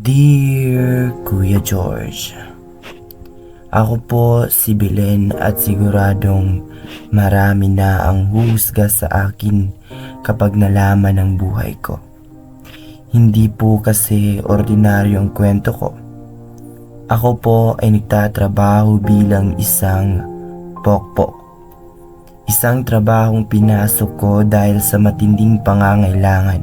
Dear Kuya George, ako po si Belen at siguradong marami na ang huhusga sa akin kapag nalaman ang buhay ko. Hindi po kasi ordinaryo ang kwento ko. Ako po ay nagtatrabaho bilang isang pokpok. Isang trabahong pinasok ko dahil sa matinding pangangailangan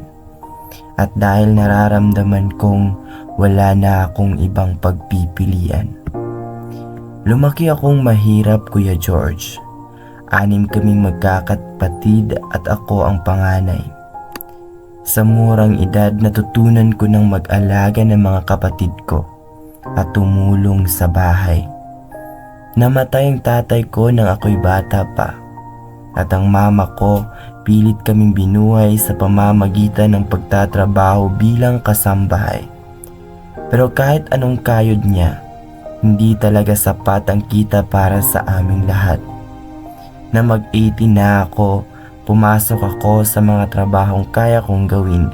at dahil nararamdaman kong wala na akong ibang pagpipilian. Lumaki akong mahirap, Kuya George. 6 kaming magkakapatid at ako ang panganay. Sa murang edad natutunan ko ng mag-alaga ng mga kapatid ko at tumulong sa bahay. Namatay ang tatay ko nang ako'y bata pa at ang mama ko pilit kaming binuhay sa pamamagitan ng pagtatrabaho bilang kasambahay. Pero kahit anong kayod niya, hindi talaga sapat ang kita para sa aming lahat. Na mag-18 na ako, pumasok ako sa mga trabahong kaya kong gawin.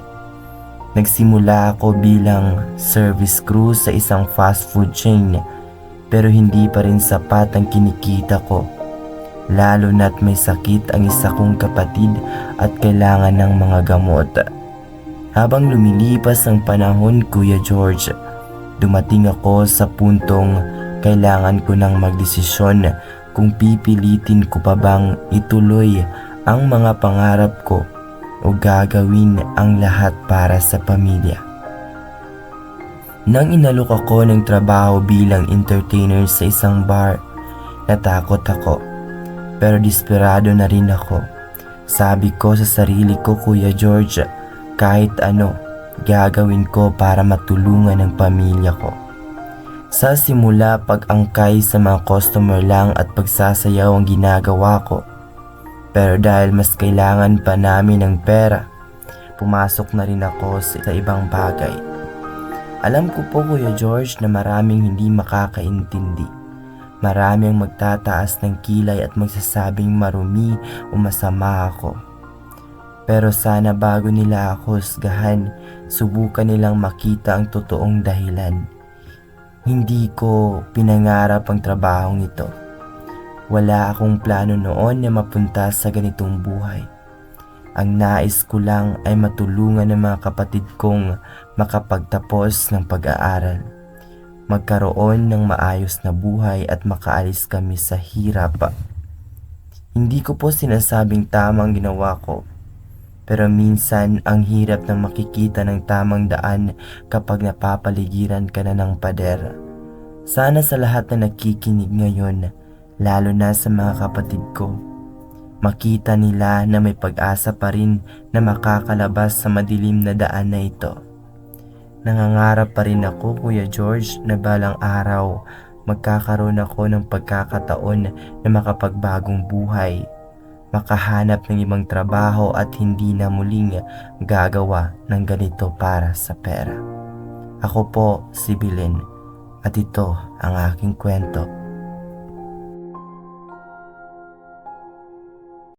Nagsimula ako bilang service crew sa isang fast food chain, pero hindi pa rin sapat ang kinikita ko. Lalo na't may sakit ang isa kong kapatid at kailangan ng mga gamot. Habang lumilipas ang panahon, Kuya George, dumating ako sa puntong kailangan ko nang magdesisyon kung pipilitin ko pa bang ituloy ang mga pangarap ko o gagawin ang lahat para sa pamilya. Nang inalok ako ng trabaho bilang entertainer sa isang bar, natakot ako. Pero desperado na rin ako. Sabi ko sa sarili ko, Kuya George, kahit ano, gagawin ko para matulungan ang pamilya ko. Sa simula, pag-angkay sa mga customer lang at pagsasayaw ang ginagawa ko. Pero dahil mas kailangan pa namin ng pera, pumasok na rin ako sa ibang bagay. Alam ko po, Kuya George, na maraming hindi makakaintindi. Marami ang magtataas ng kilay at magsasabing marumi o masama ako. Pero sana bago nila ako husgahan, subukan nilang makita ang totoong dahilan. Hindi ko pinangarap ang trabahong ito. Wala akong plano noon na mapunta sa ganitong buhay. Ang nais ko lang ay matulungan ng mga kapatid kong makapagtapos ng pag-aaral, magkaroon ng maayos na buhay at makaalis kami sa hirap. Hindi ko po sinasabing tamang ginawa ko, pero minsan ang hirap ng makikita ng tamang daan kapag napapaligiran ka na ng pader. Sana sa lahat na nakikinig ngayon, lalo na sa mga kapatid ko, makita nila na may pag-asa pa rin na makakalabas sa madilim na daan na ito. Nangangarap pa rin ako, Kuya George, na balang araw magkakaroon ako ng pagkakataon na makapagbagong buhay, makahanap ng ibang trabaho at hindi na muling gagawa ng ganito para sa pera. Ako po si Belen at ito ang aking kwento.